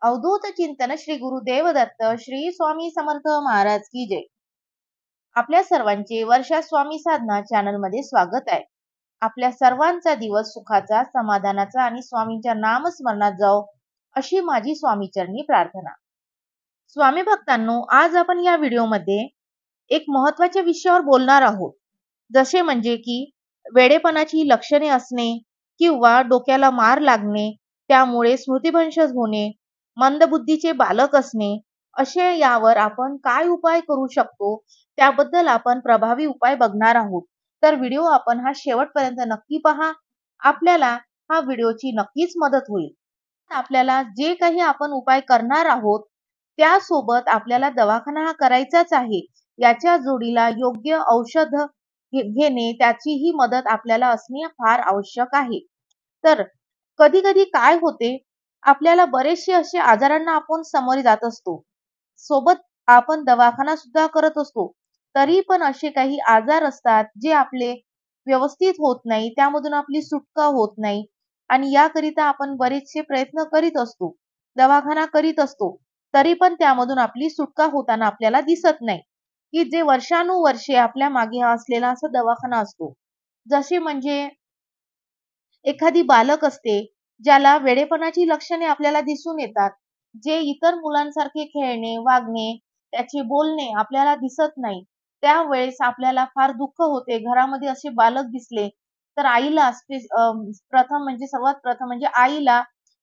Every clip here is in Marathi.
अवधूत चिंतन श्री गुरुदेव दत्त श्री स्वामी समर्थ महाराज की जय। आपल्या सर्वांचे वर्षा स्वामी साधना चॅनल मध्ये स्वागत आहे। आपल्या सर्वांचा दिवस सुखाचा, समाधानाचा आणि स्वामींच्या नामस्मरणात जाओ अशी माझी स्वामीचरणी प्रार्थना। स्वामी भक्तांनो, आज आपण या व्हिडिओमध्ये एक महत्त्वाच्या विषयावर बोलणार आहोत, जसे म्हणजे की वेडेपणाची लक्षणे असणे किंवा डोक्याला मार लागणे, त्यामुळे स्मृतिभ्रंश होणे, मंदबुद्धीचे बालक असणे, असे यावर आपण काय उपाय करू शकतो त्याबद्दल आपण प्रभावी उपाय बघणार आहोत। तर व्हिडिओ आपण हा शेवटपर्यंत नक्की पहा, आपल्याला हा व्हिडिओची नक्कीच मदत होईल। आपल्याला जे काही आपण उपाय करणार आहोत त्यासोबत आपल्याला दवाखाना हा करायचाच आहे, याच्या जोडीला योग्य औषध घेणे, त्याचीही मदत आपल्याला असणे फार आवश्यक आहे। तर कधी कधी काय होते, आपल्याला बरेचसे असे आजारांना आपण सामोरे जात असतो, सोबत आपण दवाखाना सुद्धा करत असतो, तरी पण असे काही आजार असतात जे आपले व्यवस्थित होत नाही, त्यामधून आपली सुटका होत नाही आणि याकरिता आपण बरेचसे प्रयत्न करीत असतो, दवाखाना करीत असतो, तरी पण त्यामधून आपली सुटका होताना आपल्याला दिसत नाही, की जे वर्षानुवर्षे आपल्या मागे असलेला असा दवाखाना असतो। जसे म्हणजे एखादी बालक असते ज्याला वेडेपणाची लक्षणे आपल्याला दिसून येतात, जे इतर मुलांसारखे खेळणे, वागणे, त्याचे बोलणे आपल्याला दिसत नाही, त्यावेळेस आपल्याला फार दुःख होते। घरामध्ये असे बालक दिसले तर आईला सर्वात प्रथम म्हणजे आईला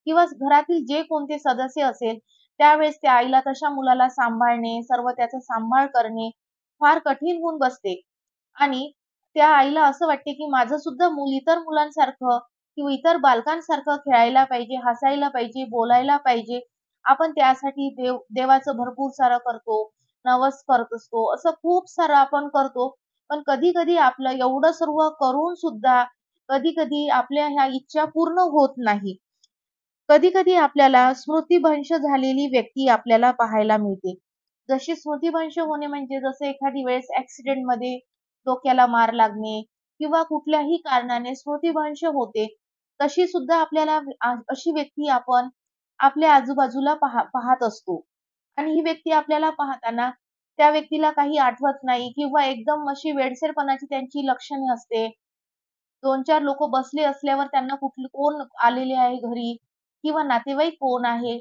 किंवा घरातील जे कोणते सदस्य असेल, त्यावेळेस त्या आईला तशा मुलाला सांभाळणे, सर्व त्याचा सांभाळ करणे फार कठीण होऊन बसते आणि त्या आईला असं वाटते की माझं सुद्धा मूल इतर मुलांसारखं किंवा इतर बालकांसारखं खेळायला पाहिजे, हसायला पाहिजे, बोलायला पाहिजे। आपण त्यासाठी देवाचं भरपूर सारं करतो, नवस करत असतो, असं खूप सारं आपण करतो। पण कधी कधी आपलं एवढं सर्व करून सुद्धा कधी कधी आपल्या ह्या इच्छा पूर्ण होत नाही। कधी कधी आपल्याला स्मृतिभ्रंश झालेली व्यक्ती आपल्याला पाहायला मिळते। जशी स्मृतिभ्रंश होणे म्हणजे जसं एखादी वेळेस ऍक्सिडेंट मध्ये डोक्याला मार लागणे किंवा कुठल्याही कारणाने स्मृतिभ्रंश होते, तशी सुद्धा आपल्याला अशी व्यक्ती आपण आपल्या आजूबाजूला पाहत असतो आणि ही व्यक्ती आपल्याला पाहताना त्या व्यक्तीला काही आठवत नाही किंवा एकदम अशी वेडसरपणाची त्यांची लक्षणे असते। दोन चार लोक बसले असल्यावर त्यांना कोण आलेले आहे घरी किंवा नातेवाईक कोण आहे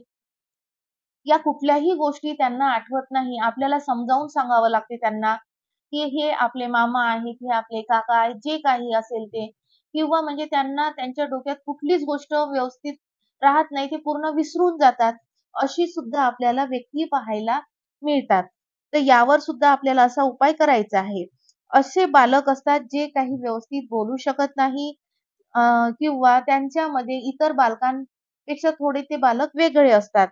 या कुठल्याही गोष्टी त्यांना आठवत नाही। आपल्याला समजावून सांगावं लागते त्यांना की हे आपले मामा आहेत, हे आपले काका आहेत, जे काही असेल ते, किंवा म्हणजे त्यांना त्यांच्या डोक्यात कुठलीच गोष्ट व्यवस्थित राहत नाही, ते पूर्ण विसरून जातात। अशी सुद्धा आपल्याला व्यक्ती पाहायला मिळतात। तर यावर सुद्धा आपल्याला असा उपाय करायचा आहे। असे बालक असतात जे काही व्यवस्थित बोलू शकत नाही, किंवा त्यांच्यामध्ये इतर बालकांपेक्षा थोडे ते बालक वेगळे असतात।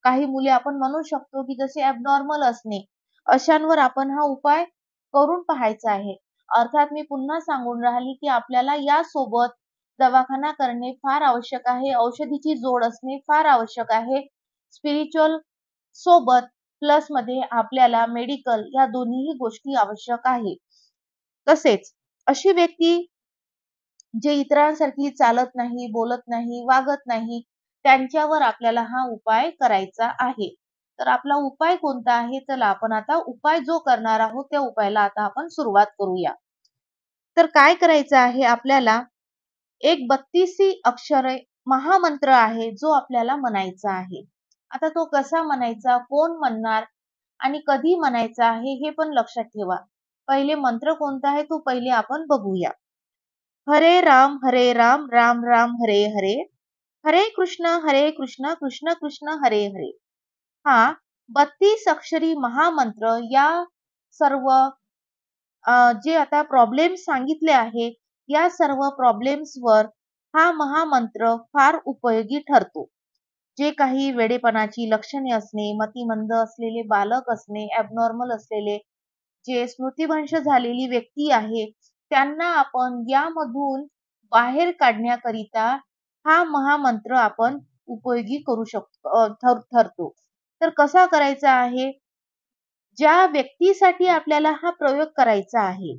काही मुले आपण म्हणू शकतो की जसे ॲबनॉर्मल असणे, अशांवर आपण हा उपाय करून पाहायचा आहे। अर्थात मी पुन्हा सांगून राहिली की आपल्याला यासोबत दवाखाना करणे फार आवश्यक आहे, औषधीची जोड असणे फार आवश्यक आहे। स्पिरिच्युअल सोबत प्लस मध्ये आपल्याला मेडिकल या दोन्हीही गोष्टी आवश्यक आहे। तसेच अशी व्यक्ती जे इतरांसारखी चालत नाही, बोलत नाही, वागत नाही, त्यांच्यावर आपल्याला हा उपाय करायचा आहे। तर आपला उपाय कोणता आहे, चला आपण आता उपाय जो करणार आहोत त्या उपायाला आता आपण सुरुवात करूया। तर काय करायचं आहे, आपल्याला एक 32 अक्षरे महामंत्र आहे जो आपल्याला म्हणायचा आहे। आता तो कसा म्हणायचा, कोण म्हणणार आणि कधी म्हणायचा आहे हे पण लक्षात ठेवा। पहिले मंत्र कोणता आहे तो पहिले आपण बघूया। हरे राम राम राम हरे हरे, हरे कृष्ण कृष्ण कृष्ण हरे हरे। हा 32 अक्षरी महामंत्र या सर्व जे आता प्रॉब्लेम सांगितले आहे, या सर्व प्रॉब्लेम्स वर हा महामंत्र फार उपयोगी ठरतो। जे काही वेडेपणाची लक्षणे असणे, मतिमंद असलेले बालक असणे, ॲबनॉर्मल असलेले, जे स्मृतिभ्रंश झालेली व्यक्ती आहे, त्यांना आपण यामधून बाहेर काढण्याकरिता हा महामंत्र आपण उपयोगी करू शकतो, ठरतो। तर कसा करायचा आहे, ज्या व्यक्तीसाठी आपल्याला हा प्रयोग करायचा आहे,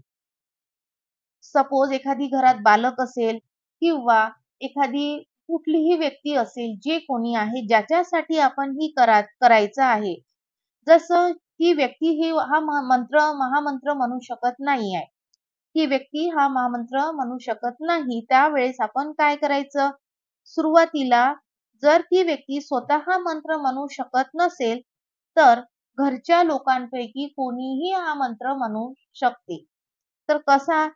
सपोज एखादी घरात बालक असेल किंवा एखादी कुठलीही व्यक्ती असेल, जे कोणी आहे, ज्याच्यासाठी आपण ही करायचं आहे. जसं ती व्यक्ती ही हा महामंत्र म्हणू शकत नाही आहे. ही व्यक्ती हा महामंत्र म्हणू शकत नाही. त्यावेळेस आपण काय करायचं? सुरुवातीला जर ती व्यक्ती स्वतः हा मंत्र म्हणू शकत नसेल, तर घरच्या लोकांपैकी कोणीही हा मंत्र म्हणू शकते. तर कसा?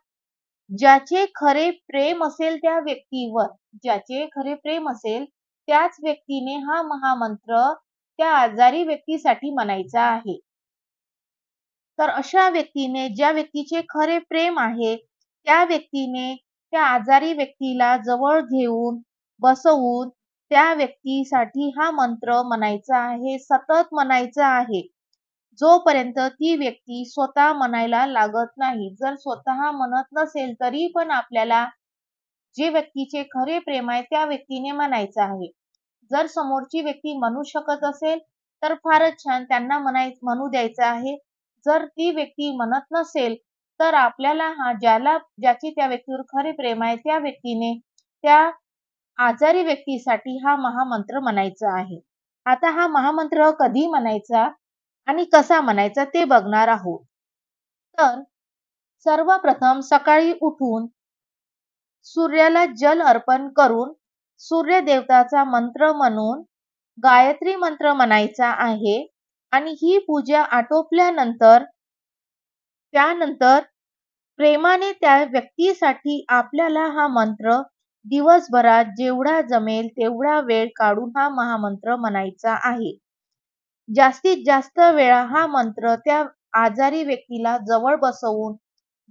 ज्याचे खरे प्रेम असेल त्या व्यक्तीवर, ज्याचे खरे प्रेम असेल त्याच व्यक्तीने हा महामंत्र त्या आजारी व्यक्तीसाठी म्हणायचा आहे. तर अशा व्यक्तीने, ज्या व्यक्तीचे खरे प्रेम आहे, त्या व्यक्तीने त्या आजारी व्यक्तीला जवळ घेऊन, बसवून त्या व्यक्तीसाठी हा मंत्र म्हणायचा आहे, सतत म्हणायचा आहे. जोपर्यंत ती व्यक्ती स्वतः म्हणायला लागत नाही. जर स्वतः म्हणत नसेल तरी पण आपल्याला जे व्यक्तीचे खरे प्रेम आहे त्या व्यक्तीने म्हणायचं आहे. जर समोरची व्यक्ती म्हणू शकत असेल तर फारच छान, त्यांना म्हणू द्यायचं आहे. जर ती व्यक्ती म्हणत नसेल तर आपल्याला ज्याचे त्या व्यक्तीवर खरे प्रेम आहे त्या व्यक्तीने त्या आजारी व्यक्तीसाठी हा महामंत्र म्हणायचा आहे. आता हा महामंत्र कधी म्हणायचा आणि कसा म्हणायचा ते बघणार आहोत. तर सर्वप्रथम सकाळी उठून सूर्याला जल अर्पण करून सूर्यदेवताचा मंत्र म्हणून गायत्री मंत्र म्हणायचा आहे आणि ही पूजा आटोपल्यानंतर त्यानंतर प्रेमाने त्या व्यक्तीसाठी आपल्याला हा मंत्र दिवसभरात जेवढा जमेल तेवढा वेळ काढून हा महामंत्र म्हणायचा आहे. जास्तीत जास्त वेळा हा मंत्र त्या आजारी व्यक्तीला जवळ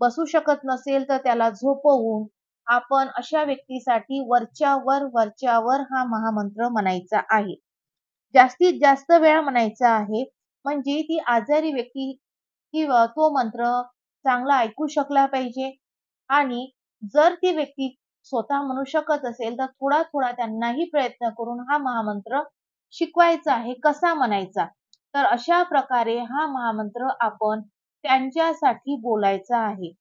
बसू शकत नसेल तर त्याला झोपवून आपण अशा व्यक्तीसाठी वरच्यावर हा महामंत्र म्हणायचा आहे. जास्तीत जास्त वेळा म्हणायचा आहे, म्हणजे ती आजारी व्यक्ती किंवा तो मंत्र चांगला ऐकू शकला पाहिजे. आणि जर ती व्यक्ती स्वतः म्हणू शकत असेल तर थोडा थोडा त्यांनाही प्रयत्न करून हा महामंत्र शिकवायचा आहे, कसा म्हणायचा. तर अशा प्रकारे हा महामंत्र आपण त्यांच्यासाठी बोलायचा आहे.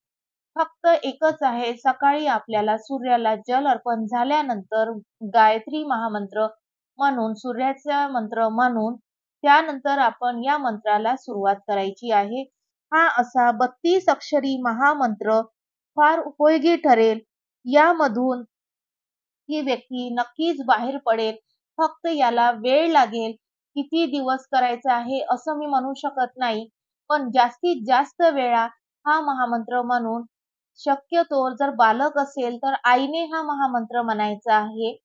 फक्त एकच आहे, सकाळी आपल्याला सूर्याला जल अर्पण झाल्यानंतर गायत्री महामंत्र म्हणून, सूर्याचा मंत्र म्हणून त्यानंतर आपण या मंत्राला सुरुवात करायची आहे. हा असा 32 अक्षरी महामंत्र फार उपयोगी ठरेल. यामधून ही व्यक्ती नक्कीच बाहेर पडेल. फक्त याला वेळ लागेल. किती दिवस करायचा आहे असं मी म्हणू शकत नाही. पण जास्तीत जास्त वेळा हा महामंत्र म्हणून, शक्यतो जर बालक असेल तर आईने हा महामंत्र म्हणायचा आहे.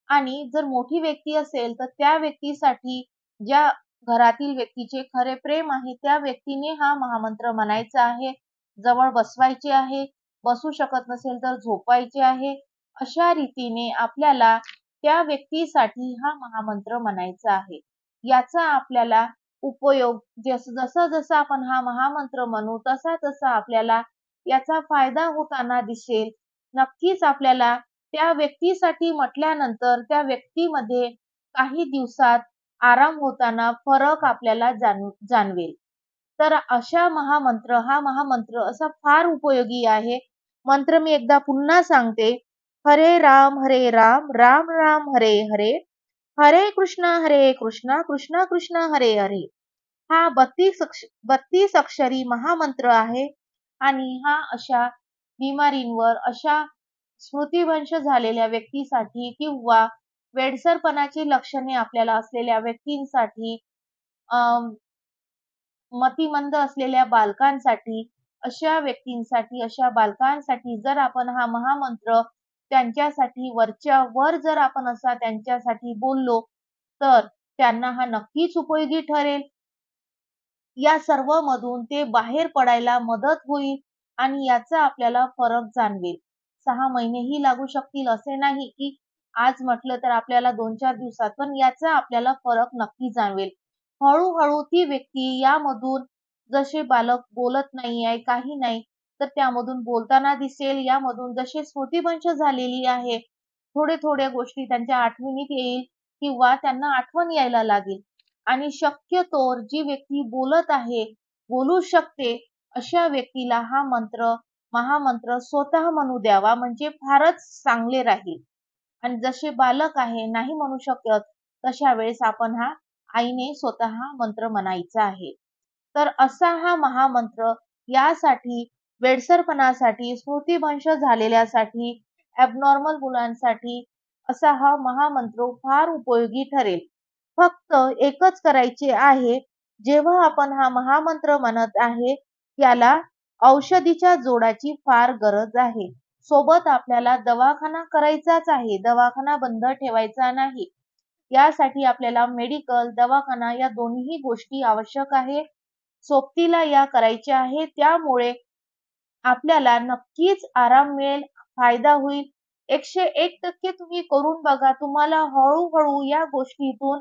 आणि जर मोठी व्यक्ती असेल तर त्या व्यक्तीसाठी, ज्या घरातील व्यक्तीचे खरे प्रेम आहे त्या व्यक्तीने हा महामंत्र म्हणायचा आहे. जवळ बसवायचे आहे. बसू शकत नसेल तर झोपवायचे आहे. अशा रीतीने आपल्याला त्या व्यक्तीसाठी हा महामंत्र म्हणायचा आहे. याचा आपल्याला उपयोग जसं आपण हा महामंत्र म्हणू तसा तसा आपल्याला याचा फायदा होताना दिसेल. नक्कीच आपल्याला त्या व्यक्तीसाठी म्हटल्यानंतर त्या व्यक्तीमध्ये काही दिवसात आराम होताना फरक आपल्याला जाणवेल. तर हा महामंत्र असा फार उपयोगी आहे. मंत्र मी एकदा पुन्हा सांगते. हरे राम राम राम हरे हरे, हरे कृष्ण कृष्ण कृष्ण हरे हरे. हा 32 अक्षरी महामंत्र आहे आणि हा अशा बिमारींवर, अशा स्मृतिभ्रंश झालेल्या व्यक्तीसाठी किंवा वेडसरपणाची लक्षणे आपल्याला असलेल्या व्यक्तींसाठी, मतिमंद असलेल्या बालकांसाठी, अशा व्यक्तींसाठी, अशा बालकांसाठी जर आपण हा महामंत्र त्यांच्यासाठी वरच्या जर आपण असा त्यांच्यासाठी बोललो तर त्यांना हा नक्कीच उपयोगी ठरेल. या सर्व मधून ते बाहेर पडायला मदत होईल आणि याचा आपल्याला फरक जाणवेल. 6 महिनेही लागू शकतील असे नाही की आज म्हटलं तर आपल्याला 2-4 दिवसात, पण याचा आपल्याला फरक नक्की जाणवेल. हळूहळू ती व्यक्ती यामधून, जसे बालक बोलत नाही आहे, काही नाही, तर त्यामधून बोलताना दिसेल. यामधून जसे स्मृतिभ्रंश झालेली आहे, थोड्या गोष्टी त्यांच्या आठवणीत येईल किंवा त्यांना आठवण यायला लागेल. आणि शक्यतोवर जी व्यक्ती बोलत आहे, बोलू शकते, अशा व्यक्तीला महामंत्र स्वतः म्हणू द्यावा, म्हणजे फारच चांगले राहील. आणि जसे बालक आहे नाही म्हणू शकत, तशा वेळेस आपण हा आईने स्वतः मंत्र म्हणायचा आहे. तर असा हा महामंत्र यासाठी, वेडसरपणासाठी, स्मृतिभ्रंश झालेल्यासाठी, ॲबनॉर्मल मुलांसाठी असा हा महामंत्र फार उपयोगी ठरेल. फक्त एकच करायचे आहे, जेव्हा आपण हा महामंत्र म्हणत आहे, त्याला औषधीच्या जोडाची फार गरज आहे. सोबत आपल्याला दवाखाना करायचाच आहे. दवाखाना बंद ठेवायचा नाही. यासाठी आपल्याला मेडिकल, दवाखाना या दोन्ही गोष्टी आवश्यक आहे. सोबतीला या करायच्या आहे. त्यामुळे आपल्याला नक्कीच आराम मिळेल, फायदा होईल. 101% तुम्ही करून बघा. तुम्हाला हळू या गोष्टीतून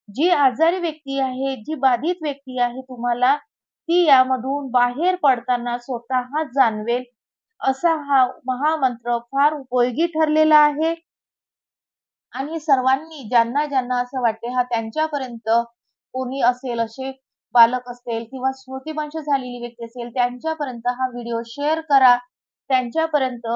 जी आजारी व्यक्ती आहे, जी बाधित व्यक्ती आहे तुम्हाला ती यामधून बाहेर पडताना स्वतःच जाणवेल. असा हा महामंत्र फार उपयोगी ठरलेला आहे आणि सर्वांनी ज्यांना असं वाटते हा त्यांच्यापर्यंत कोणी असेल, असे बालक असेल किंवा स्मृतिभ्रंश झालेली व्यक्ती असेल, त्यांच्यापर्यंत हा व्हिडिओ शेअर करा. त्यांच्यापर्यंत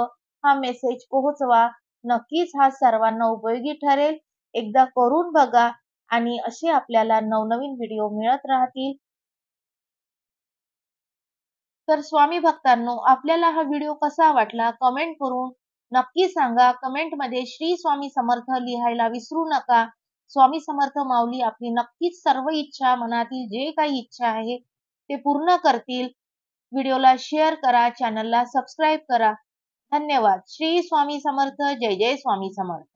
हा मेसेज पोहोचवा. नक्कीच हा सर्वांना उपयोगी ठरेल. एकदा करून बघा आणि असे आपल्याला नवनवीन व्हिडिओ मिळत राहतील. तर स्वामी भक्तांनो, आपल्याला हा व्हिडिओ कसा वाटला कमेंट करून नक्की सांगा. कमेंटमध्ये श्री स्वामी समर्थ लिहायला विसरू नका. स्वामी समर्थ माऊली आपली नक्कीच सर्व इच्छा, मनातील जे काही इच्छा आहे ते पूर्ण करतील. व्हिडिओला शेअर करा, चॅनलला सबस्क्राईब करा. धन्यवाद. श्री स्वामी समर्थ. जय जय स्वामी समर्थ.